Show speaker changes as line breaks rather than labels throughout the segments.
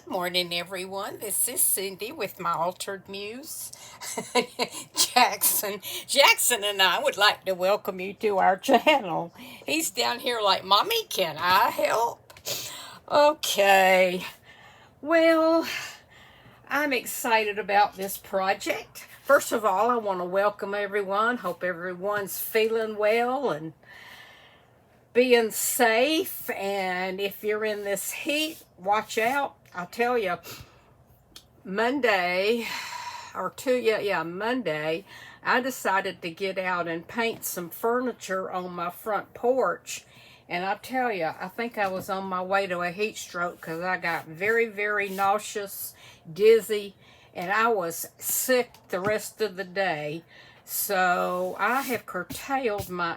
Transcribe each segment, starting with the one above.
Morning, everyone. This is Cindy with my altered muse, Jackson. Jackson and I would like to welcome you to our channel. He's down here like, Mommy, can I help? Okay. Well, I'm excited about this project. First of all, I want to welcome everyone. Hope everyone's feeling well and being safe. And if you're in this heat, watch out. I'll tell you, Monday or two, yeah, Monday, I decided to get out and paint some furniture on my front porch. And I tell you, I think I was on my way to a heat stroke because I got very, very nauseous, dizzy, and I was sick the rest of the day. So I have curtailed my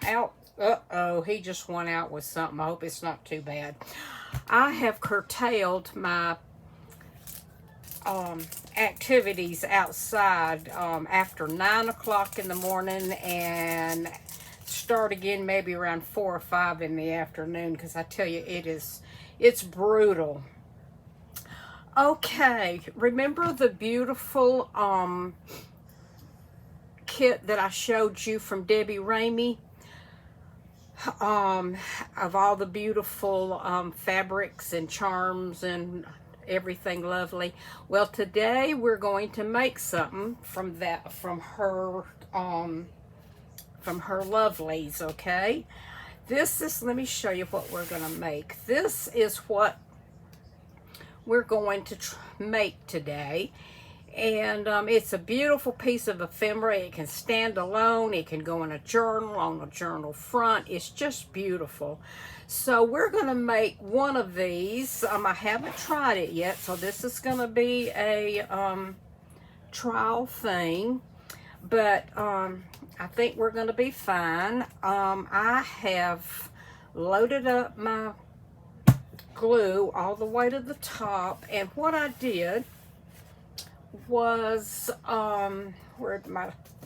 Uh-oh, he just went out with something. I hope it's not too bad. I have curtailed my activities outside after 9 o'clock in the morning and start again maybe around 4 or 5 in the afternoon, because I tell you, it's brutal. Okay, remember the beautiful kit that I showed you from Debbie Ramey? Of all the beautiful fabrics and charms and everything lovely. Well, today we're going to make something from her lovelies. Okay, let me show you what we're going to make. This is what we're going to make today. And it's a beautiful piece of ephemera. It can stand alone. It can go in a journal, on a journal front. It's just beautiful. So we're going to make one of these. I haven't tried it yet, so this is going to be a trial thing. But I think we're going to be fine. I have loaded up my glue all the way to the top. And what I did was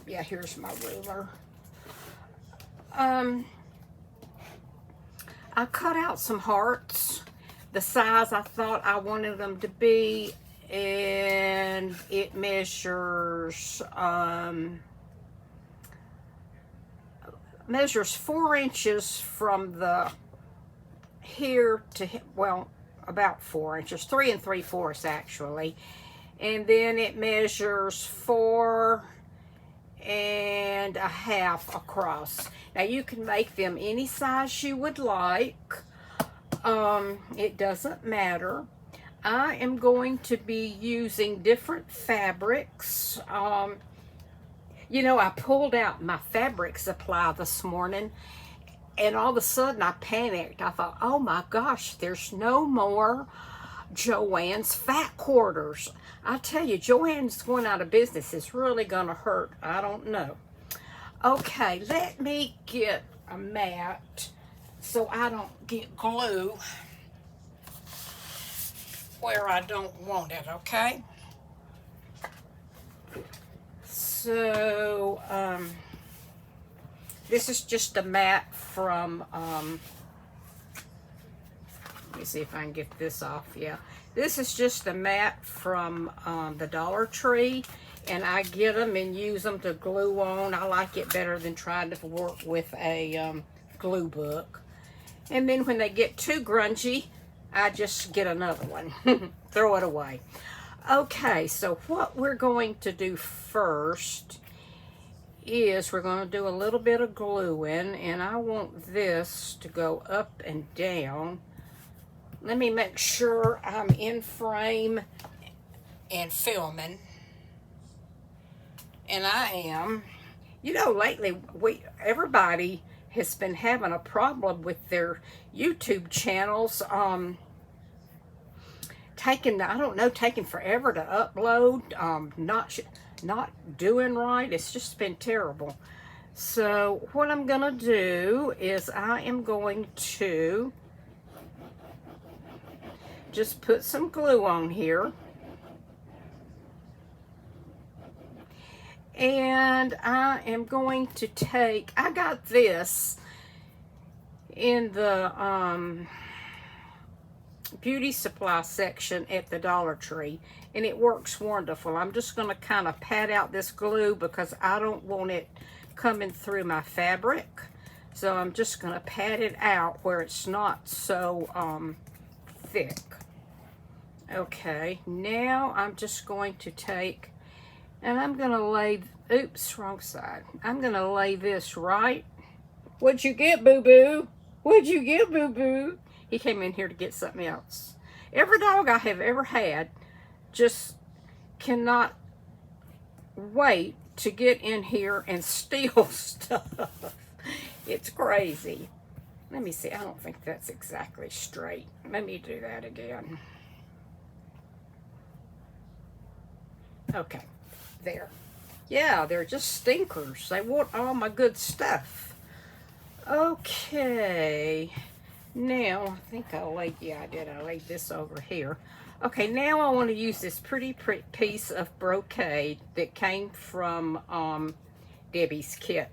here's my ruler. I cut out some hearts the size I thought I wanted them to be, and it measures 4 inches from the here to, well, about 4 inches, 3 3/4 actually. And then it measures 4 1/2 across. Now you can make them any size you would like. It doesn't matter. I am going to be using different fabrics. You know, I pulled out my fabric supply this morning, and all of a sudden I panicked. I thought, oh my gosh, there's no more Joann's Fat Quarters. I tell you, Joann's going out of business. It's really going to hurt. I don't know. Okay, let me get a mat so I don't get glue where I don't want it, okay? So, this is just a mat from, let me see if I can get this off. Yeah, this is just a mat from the Dollar Tree, and I get them and use them to glue on. I like it better than trying to work with a glue book. And then when they get too grungy, I just get another one. Throw it away. Okay, so what we're going to do first is we're going to do a little bit of gluing, and I want this to go up and down. Let me make sure I'm in frame and filming. And I am. You know, lately everybody has been having a problem with their YouTube channels taking forever to upload, not doing right. It's just been terrible. So what I'm gonna do is I am going to just put some glue on here, and I am going to take, I got this in the beauty supply section at the Dollar Tree, and it works wonderful. I'm just going to kind of pat out this glue because I don't want it coming through my fabric. So I'm just going to pat it out where it's not so thick. Okay, now I'm just going to take, and I'm going to lay, oops, wrong side. I'm going to lay this right. What'd you get, boo-boo? What'd you get, boo-boo? He came in here to get something else. Every dog I have ever had just cannot wait to get in here and steal stuff. It's crazy. Let me see. I don't think that's exactly straight. Let me do that again. Okay, there. Yeah, they're just stinkers. They want all my good stuff. Okay. Now, I think I laid, yeah, I did. I laid this over here. Okay, now I want to use this pretty piece of brocade that came from Debbie's kit.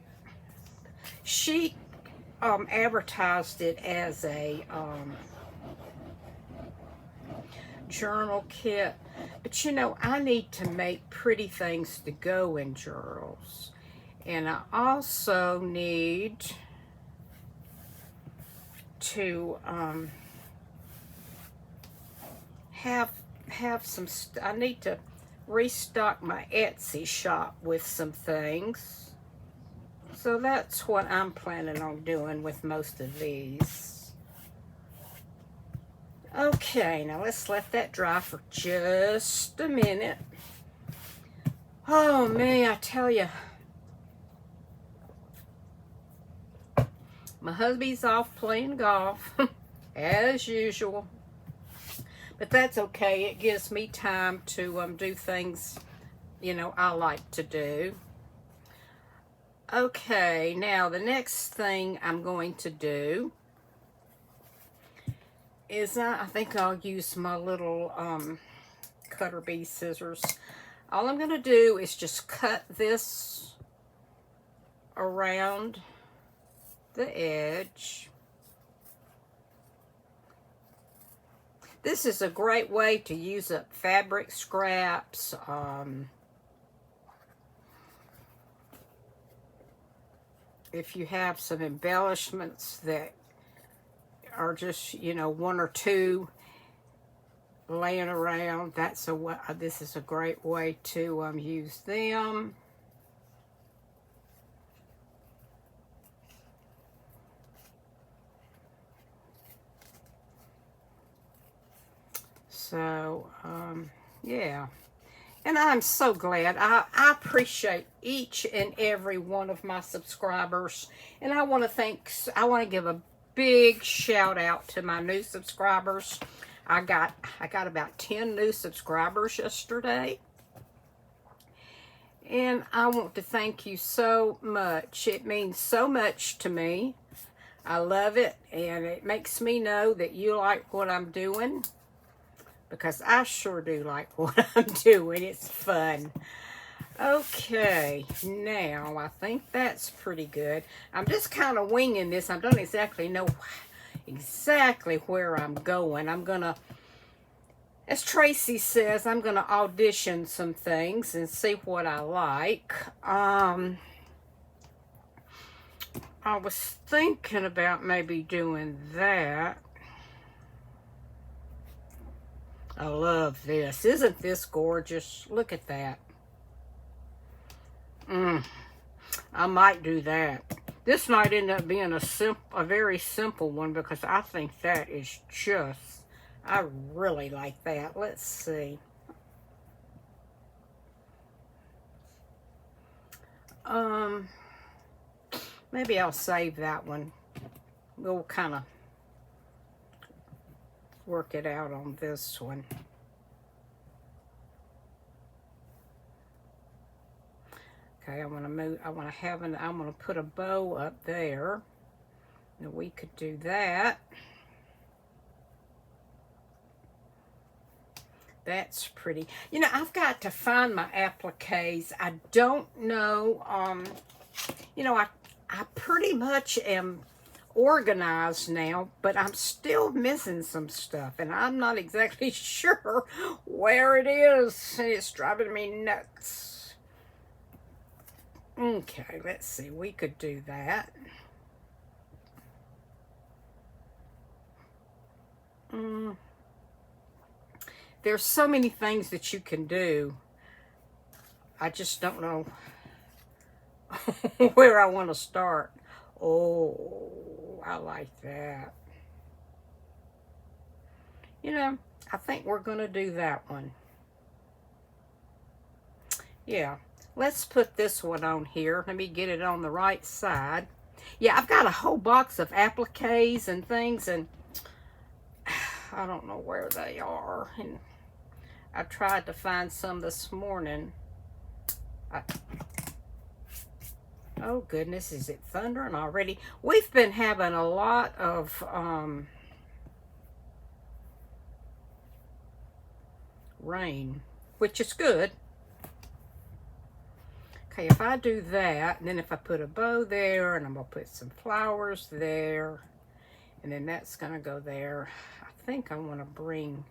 She advertised it as a journal kit, but you know, I need to make pretty things to go in journals, and I also need to have some I need to restock my Etsy shop with some things. So that's what I'm planning on doing with most of these. Okay, now let's let that dry for just a minute. Oh man, I tell you, my hubby's off playing golf as usual, but that's okay. It gives me time to do things, you know, I like to do. Okay, now the next thing I'm going to do is I think I'll use my little cutter bee scissors. All I'm going to do is just cut this around the edge. This is a great way to use up fabric scraps. If you have some embellishments that are just, you know, one or two laying around, this is a great way to use them. So, yeah. And I'm so glad. I appreciate each and every one of my subscribers. And I want to give a big shout out to my new subscribers. I got about 10 new subscribers yesterday. And I want to thank you so much. It means so much to me. I love it. And it makes me know that you like what I'm doing. Because I sure do like what I'm doing. It's fun. Okay, now I think that's pretty good. I'm just kind of winging this. I don't exactly know exactly where I'm going. I'm going to, as Tracy says, I'm going to audition some things and see what I like. I was thinking about maybe doing that. I love this. Isn't this gorgeous? Look at that. I might do that. This might end up being a very simple one because I think that is just, I really like that. Let's see. Maybe I'll save that one. We'll kind of work it out on this one. Okay, I want to put a bow up there. Now we could do that. That's pretty. You know, I've got to find my appliques. I don't know, you know, I pretty much am organized now, but I'm still missing some stuff, and I'm not exactly sure where it is, and it's driving me nuts. Okay, let's see. We could do that. There's so many things that you can do. I just don't know where I want to start. Oh, I like that. You know, I think we're going to do that one. Yeah, let's put this one on here. Let me get it on the right side. Yeah, I've got a whole box of appliques and things, and I don't know where they are. And I tried to find some this morning. Oh goodness, is it thundering already? We've been having a lot of rain, which is good. Okay, if I do that, and then if I put a bow there, and I'm going to put some flowers there, and then that's going to go there. I think I want to bring,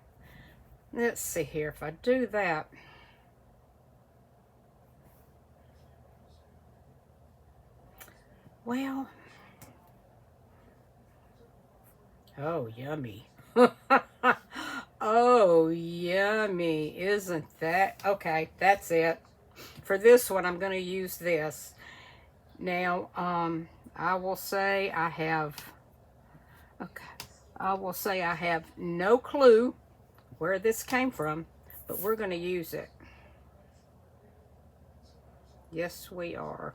let's see here, if I do that, well, oh, yummy. Oh, yummy. Isn't that? Okay, that's it. For this one, I'm going to use this. Now, I will say I have, okay, I will say I have no clue where this came from, but we're going to use it. Yes, we are.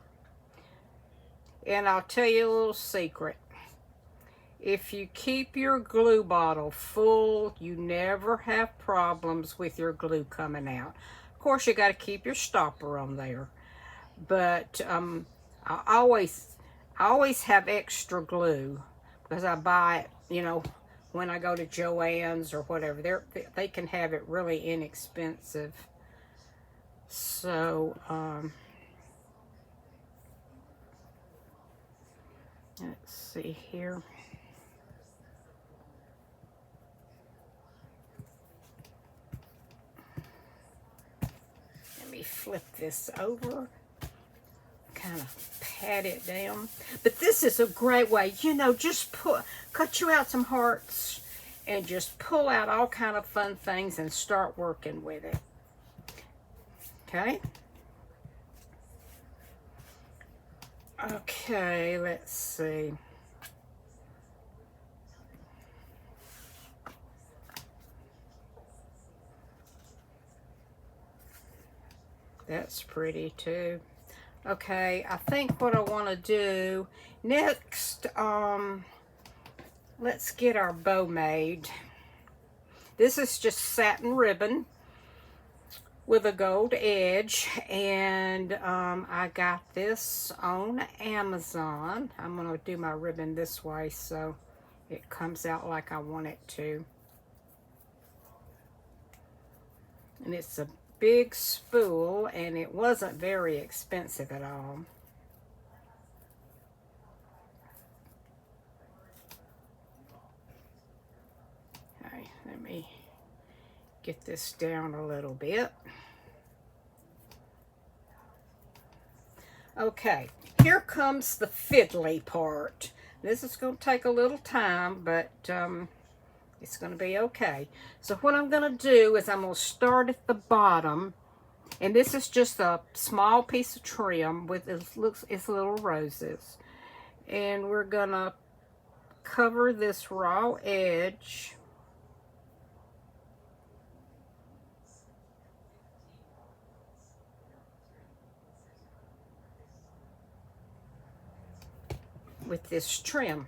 And I'll tell you a little secret. If you keep your glue bottle full, you never have problems with your glue coming out. Of course, you got to keep your stopper on there. But I always have extra glue because I buy it, you know, when I go to Joann's or whatever. They can have it really inexpensive. So, let's see here. Let me flip this over. Kind of pat it down. But this is a great way, you know, just cut you out some hearts and just pull out all kind of fun things and start working with it. Okay. Okay, let's see. That's pretty too. Okay, I think what I want to do next, let's get our bow made. This is just satin ribbon with a gold edge, and I got this on Amazon. I'm going to do my ribbon this way so it comes out like I want it to. And it's a big spool, and it wasn't very expensive at all. Okay, let me get this down a little bit. Okay, here comes the fiddly part. This is going to take a little time, but it's going to be okay. So what I'm going to do is I'm going to start at the bottom, and this is just a small piece of trim with its little roses. And we're going to cover this raw edge with this trim.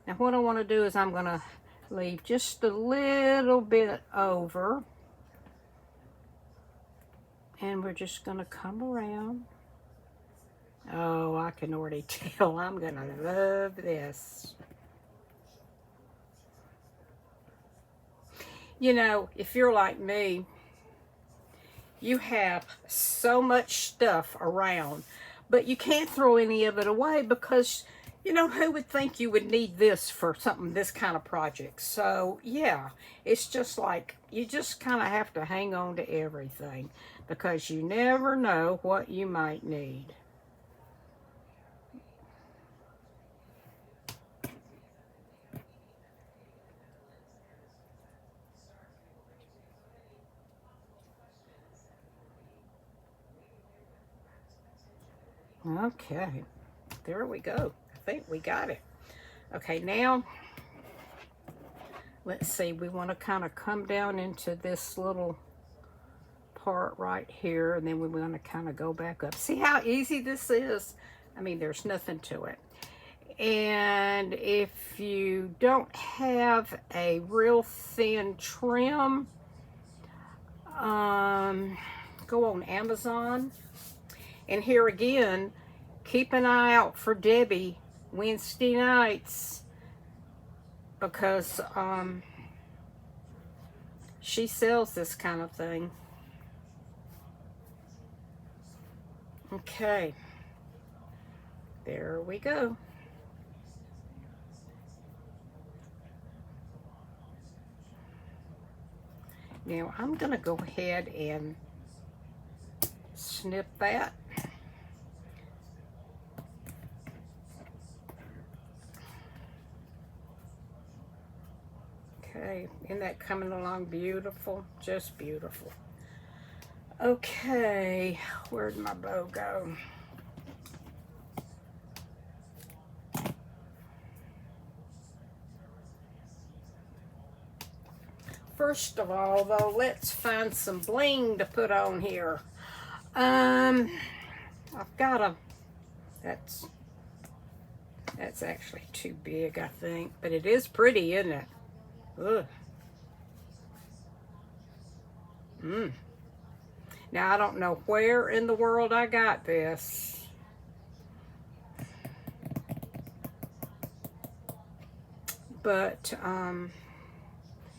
Now what I want to do is I'm going to leave just a little bit over, and we're just going to come around. Oh, I can already tell I'm going to love this. You know, if you're like me, you have so much stuff around, but you can't throw any of it away because You know, who would think you would need this for something, this kind of project? So, yeah, it's just like, you just kind of have to hang on to everything because you never know what you might need. Okay, there we go. I think we got it. Okay, now, let's see, we want to kind of come down into this little part right here, and then we want to kind of go back up. See how easy this is? I mean, there's nothing to it. And if you don't have a real thin trim, go on Amazon. And here again, keep an eye out for Debbie Wednesday nights, because she sells this kind of thing. Okay, there we go. Now I'm going to go ahead and snip that. Okay, isn't that coming along beautiful? Just beautiful. Okay, where'd my bow go? First of all, though, let's find some bling to put on here. I've got a, that's actually too big, I think, but it is pretty, isn't it? Ugh. Now, I don't know where in the world I got this. But,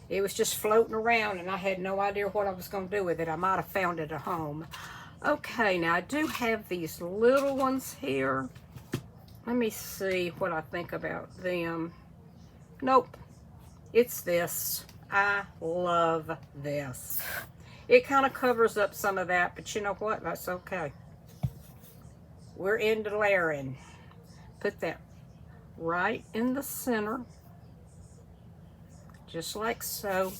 it was just floating around, and I had no idea what I was going to do with it. I might have found it at home. Okay, now I do have these little ones here. Let me see what I think about them. Nope, it's this. I love this. It kind of covers up some of that, but you know what? That's okay. We're into layering. Put that right in the center, just like so.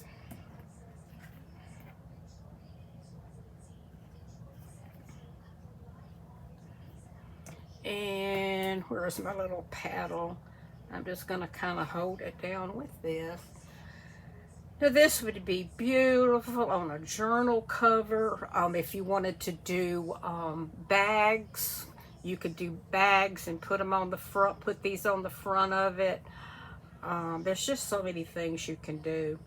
And where's my little paddle? I'm just going to kind of hold it down with this. Now this would be beautiful on a journal cover. If you wanted to do bags, you could do bags and put them on the front, put these on the front of it. There's just so many things you can do.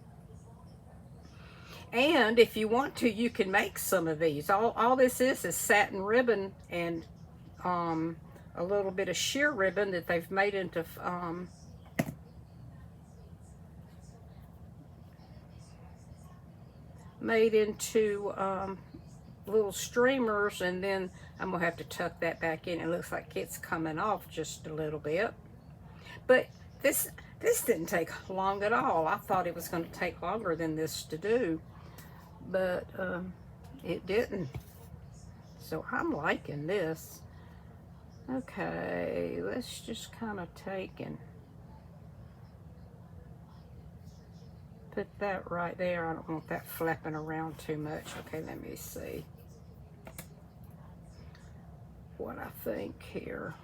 And if you want to, you can make some of these. All this is satin ribbon and a little bit of sheer ribbon that they've made into little streamers, and then I'm gonna have to tuck that back in. It looks like it's coming off just a little bit, but this didn't take long at all. I thought it was going to take longer than this to do, but it didn't. So I'm liking this. Okay, let's just kind of take and put that right there. I don't want that flapping around too much. Okay, let me see what I think here.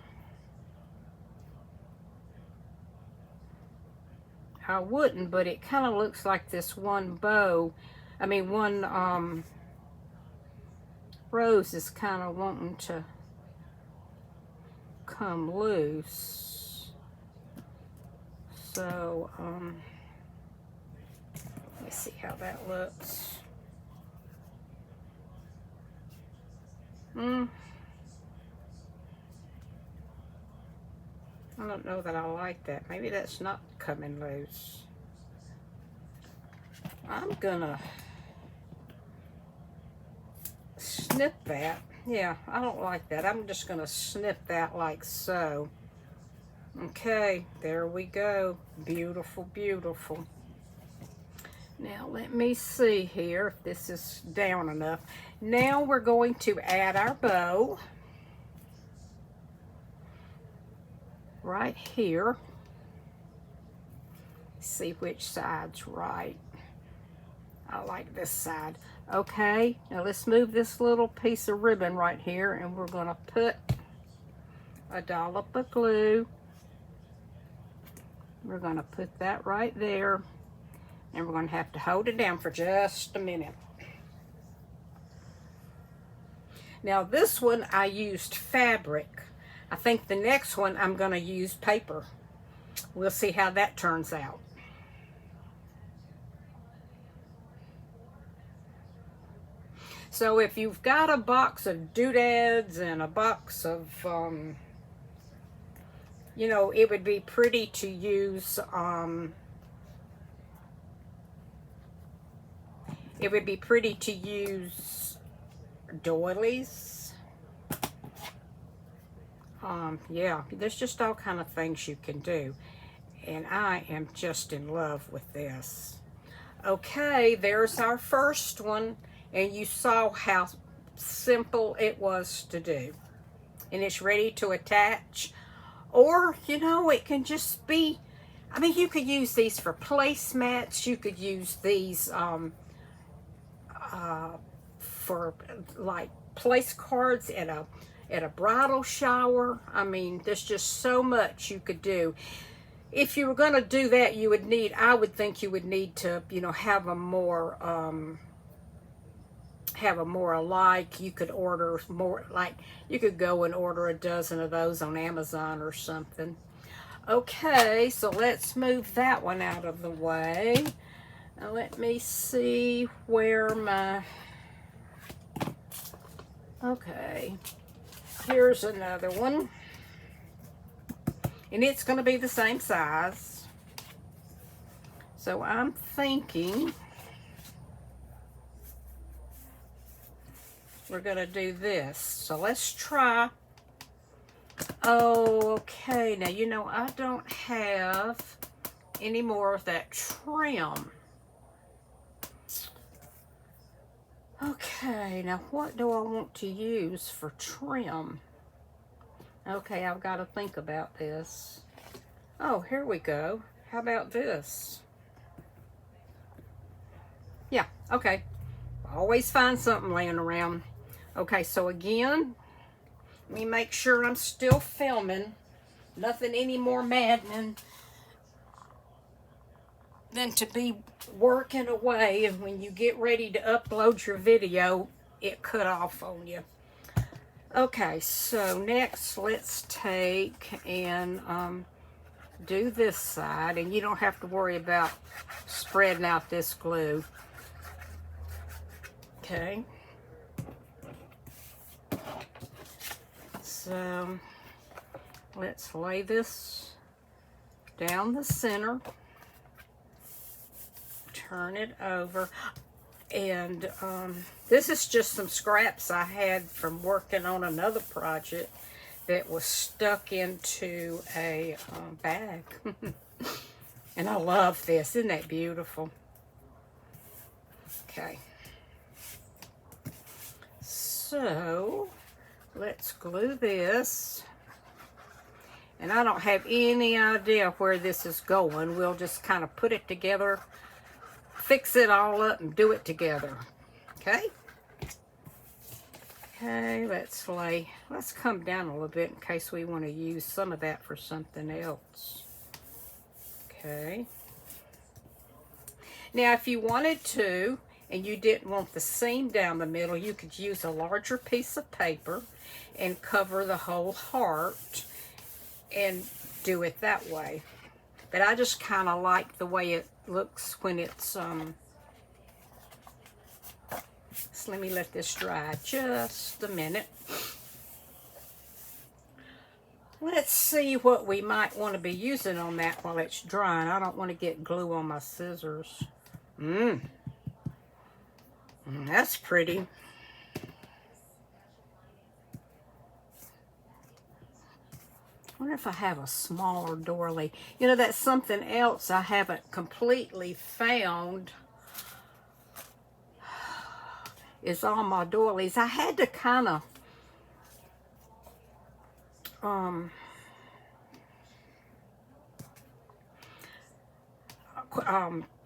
I wouldn't, but it kind of looks like this one bow, one rose is kind of wanting to come loose. So, let me see how that looks. I don't know that I like that. Maybe that's not coming loose. I'm gonna snip that. Yeah, I don't like that. I'm just gonna snip that like so. Okay, there we go. Beautiful, beautiful. Now let me see here if this is down enough. Now we're going to add our bow right here. See which side's right. I like this side. Okay, now let's move this little piece of ribbon right here, and we're going to put a dollop of glue. We're going to put that right there, and we're going to have to hold it down for just a minute. Now this one I used fabric. I think the next one I'm going to use paper. We'll see how that turns out. So if you've got a box of doodads and a box of, you know, it would be pretty to use, doilies. Yeah, there's just all kind of things you can do. And I am just in love with this. Okay, there's our first one. And you saw how simple it was to do. And it's ready to attach. Or, you know, it can just be, I mean, you could use these for placemats. You could use these for like place cards at a bridal shower. I mean, there's just so much you could do. If you were going to do that, you would need, I would think you would need to, you know, have a more alike. You could order more, like you could go and order a dozen of those on Amazon or something. Okay, so let's move that one out of the way. Now let me see where my, okay, here's another one. And it's going to be the same size. So I'm thinking we're going to do this. So let's try. Oh, okay. Now, you know, I don't have any more of that trim. Okay, now what do I want to use for trim? Okay, I've got to think about this. Oh, here we go. How about this? Yeah, okay. Always find something laying around. Okay, so again, let me make sure I'm still filming. Nothing any more maddening than to be working away, and when you get ready to upload your video, it cut off on you. Okay, so next let's take and do this side, and you don't have to worry about spreading out this glue. Okay. So let's lay this down the center, turn it over, and this is just some scraps I had from working on another project that was stuck into a bag. And I love this. Isn't that beautiful? Okay. So let's glue this. And I don't have any idea where this is going. We'll just kind of put it together, fix it all up, and do it together. Okay? Okay, let's come down a little bit in case we want to use some of that for something else. Okay. Now, if you wanted to, and you didn't want the seam down the middle, you could use a larger piece of paper and cover the whole heart and do it that way. But I just kind of like the way it looks when it's, so let me let this dry just a minute. Let's see what we might want to be using on that while it's drying. I don't want to get glue on my scissors. That's pretty. wonder if I have a smaller doily. You know, that's something else I haven't completely found is all my doilies. I had to kind of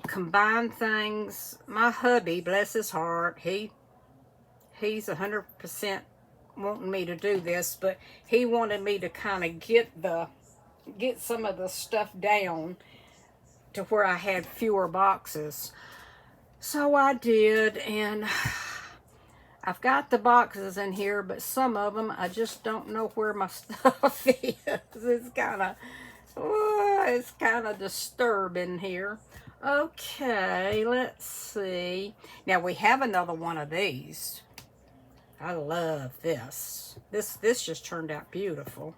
combine things. My hubby, bless his heart, he's 100% wanting me to do this, but he wanted me to kind of get some of the stuff down to where I had fewer boxes. So I did, and I've got the boxes in here, but some of them I just don't know where my stuff is. It's kind of disturbing here. Okay, let's see. Now we have another one of these. I love this. This just turned out beautiful.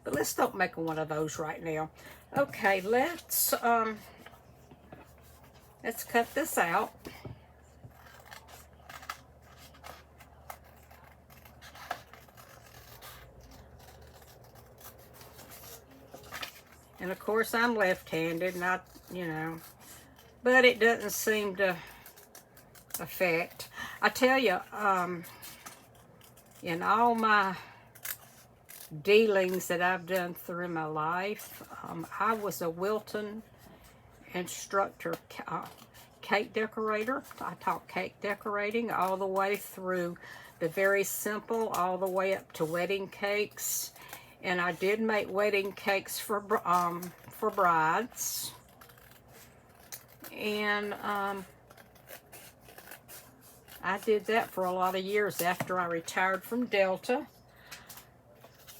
But let's start making one of those right now. Okay, let's cut this out. And of course I'm left-handed, not, you know, but it doesn't seem to affect. I tell you, in all my dealings that I've done through my life, I was a Wilton instructor, cake decorator. I taught cake decorating all the way through the very simple, all the way up to wedding cakes. And I did make wedding cakes for brides. And I did that for a lot of years after I retired from Delta.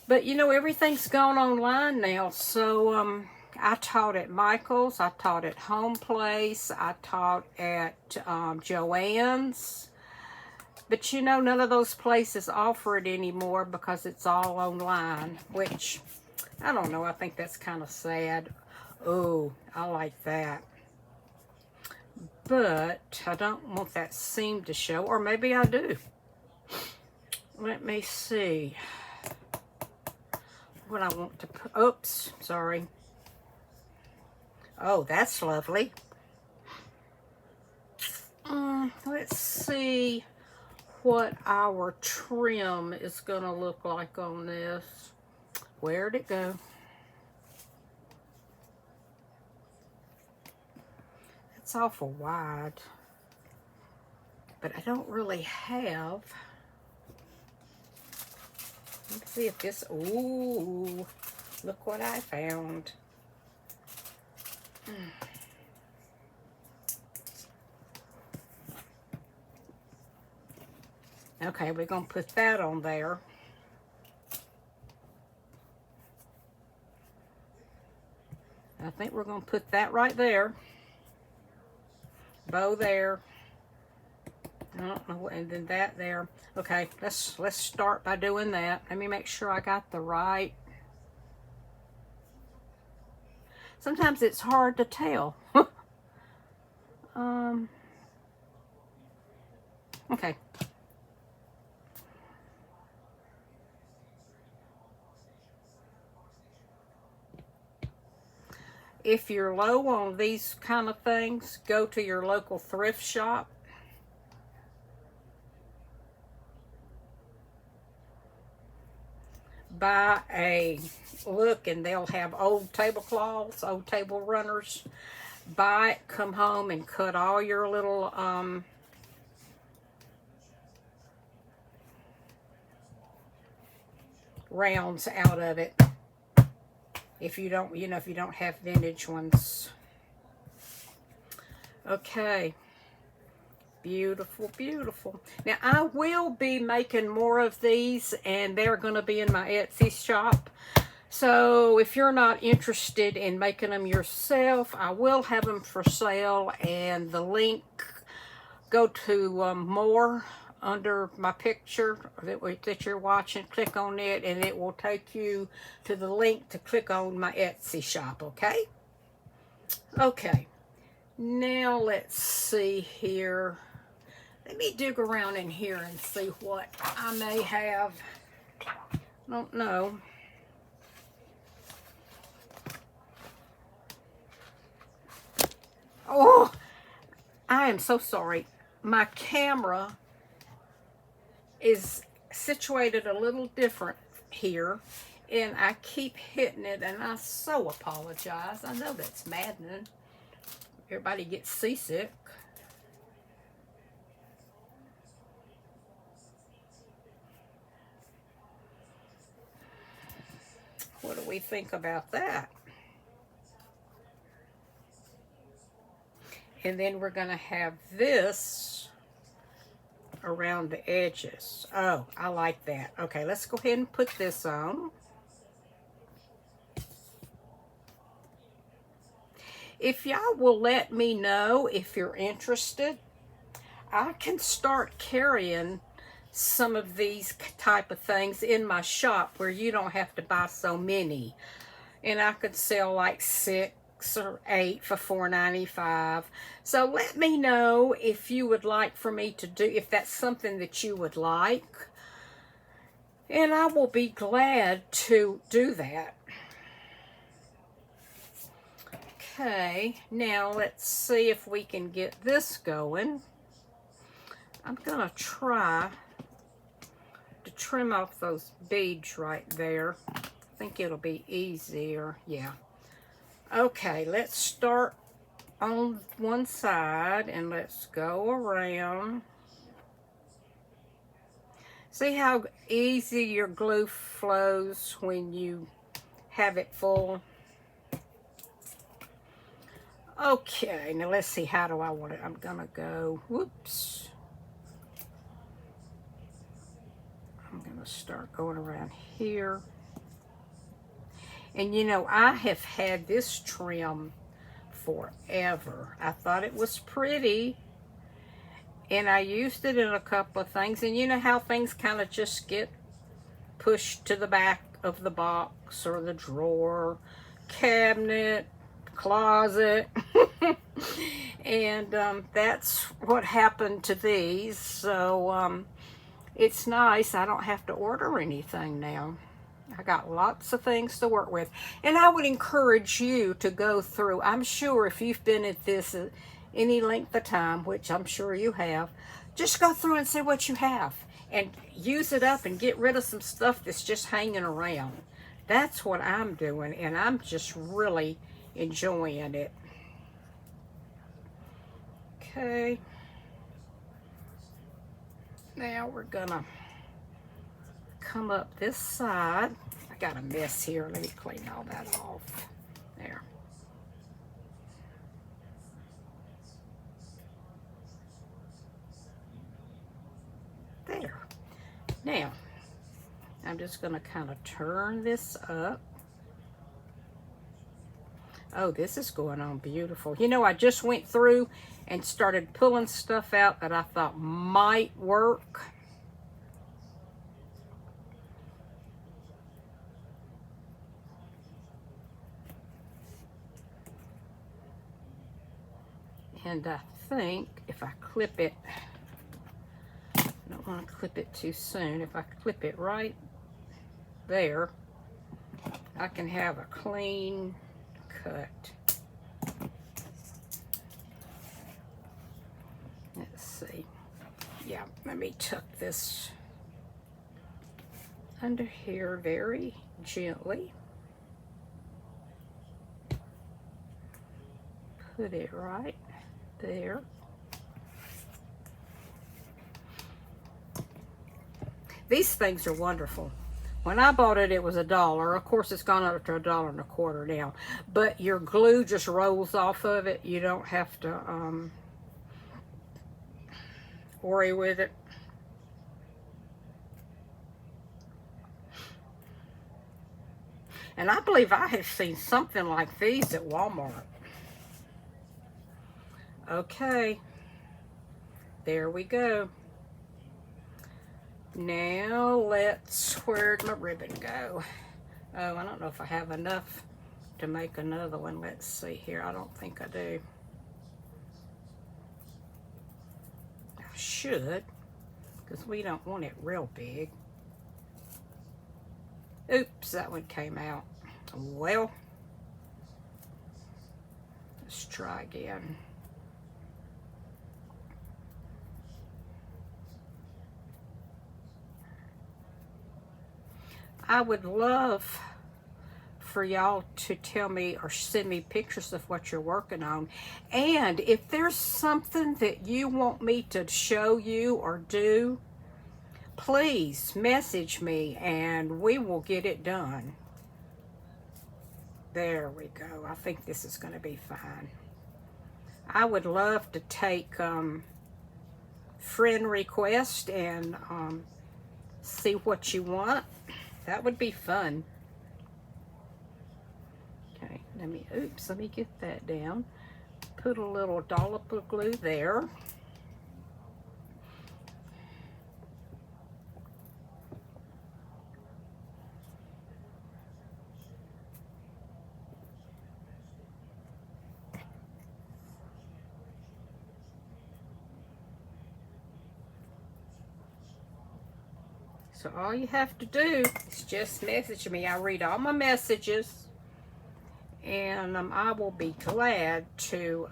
But you know, everything's gone online now. So I taught at Michael's, I taught at Home Place, I taught at Joann's. But you know, none of those places offer it anymore because it's all online, which, I don't know, I think that's kind of sad. Oh, I like that. But I don't want that seam to show, or maybe I do. Let me see what I want to put. Oops, sorry. Oh, that's lovely. Let's see what our trim is going to look like on this. Where'd it go? It's awful wide, but I don't really have. Let's see if this, ooh, look what I found. Okay, we're going to put that on there. I think we're going to put that right there. Bow there. I don't know, and then that there. Okay, let's start by doing that. Let me make sure I got the right. Sometimes it's hard to tell. Okay. If you're low on these kind of things, go to your local thrift shop. Buy a look, and they'll have old tablecloths, old table runners. Buy it, come home, and cut all your little rounds out of it. If you don't, you know, if you don't have vintage ones. Okay. Beautiful, beautiful. Now, I will be making more of these, and they're going to be in my Etsy shop. So, if you're not interested in making them yourself, I will have them for sale, and the link, go to more under my picture that you're watching. Click on it, and it will take you to the link to click on my Etsy shop, okay? Okay. Now, let's see here. Let me dig around in here and see what I may have. Don't know. Oh, I am so sorry. My camera is situated a little different here, and I keep hitting it, and I so apologize. I know that's maddening. Everybody gets seasick. What do we think about that? And then we're going to have this around the edges. Oh, I like that. Okay, let's go ahead and put this on. If y'all will let me know if you're interested, I can start carrying some of these type of things in my shop where you don't have to buy so many. And I could sell like 6 or 8 for $4.95. So let me know if you would like for me to do, if that's something that you would like. And I will be glad to do that. Okay, now let's see if we can get this going. I'm gonna try to trim off those beads right there. I think it'll be easier, yeah. Okay, let's start on one side and let's go around. See how easy your glue flows when you have it full? Okay, now let's see, how do I want it? I'm gonna go, whoops. I'm gonna start going around here. And you know, I have had this trim forever. I thought it was pretty, and I used it in a couple of things. And you know how things kind of just get pushed to the back of the box or the drawer, cabinet, closet. And that's what happened to these. So it's nice. I don't have to order anything now. I got lots of things to work with. And I would encourage you to go through. I'm sure if you've been at this any length of time, which I'm sure you have, just go through and see what you have. And use it up and get rid of some stuff that's just hanging around. That's what I'm doing. And I'm just really enjoying it. Okay. Now we're gonna come up this side. I got a mess here. Let me clean all that off. There. There. Now, I'm just going to kind of turn this up. Oh, this is going on beautiful. You know, I just went through and started pulling stuff out that I thought might work. And I think if I clip it, I don't want to clip it too soon. If I clip it right there, I can have a clean cut. Let's see. Yeah, let me tuck this under here very gently. Put it right there. These things are wonderful. When I bought it, it was $1. Of course, it's gone up to $1.25 now. But your glue just rolls off of it. You don't have to worry with it. And I believe I have seen something like these at Walmart. Okay. There we go. Now let's, where'd my ribbon go? Oh, I don't know if I have enough to make another one. Let's see here. I don't think I do. I should, because we don't want it real big. Oops, that one came out. Well, let's try again. I would love for y'all to tell me or send me pictures of what you're working on. And if there's something that you want me to show you or do, please message me and we will get it done. There we go. I think this is going to be fine. I would love to take friend request and see what you want. That would be fun. Okay, let me get that down. Put a little dollop of glue there. So all you have to do is just message me. I read all my messages, and I will be glad to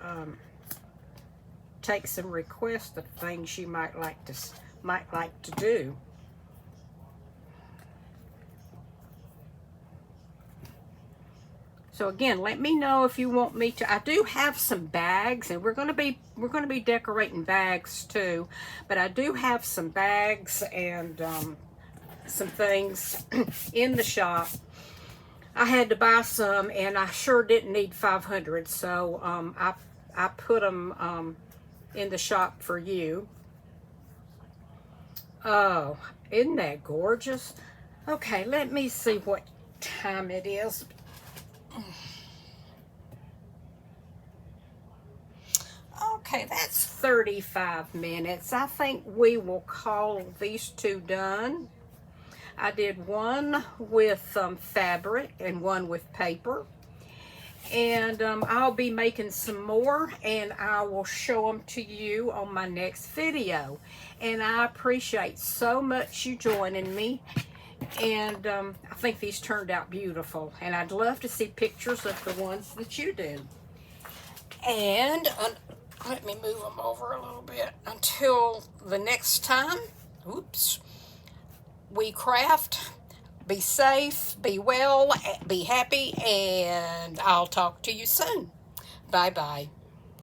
take some requests of things you might like to do. So again, let me know if you want me to. I do have some bags, and we're going to be decorating bags too. But I do have some bags and some things in the shop. I had to buy some, and I sure didn't need 500, so I put them in the shop for you. Oh, isn't that gorgeous? Okay, let me see what time it is. Okay, that's 35 minutes. I think we will call these two done. I did one with fabric and one with paper. And I'll be making some more, and I will show them to you on my next video. And I appreciate so much you joining me. And I think these turned out beautiful. And I'd love to see pictures of the ones that you do. And let me move them over a little bit until the next time. Oops. We craft. Be safe, be well, be happy, and I'll talk to you soon. Bye-bye.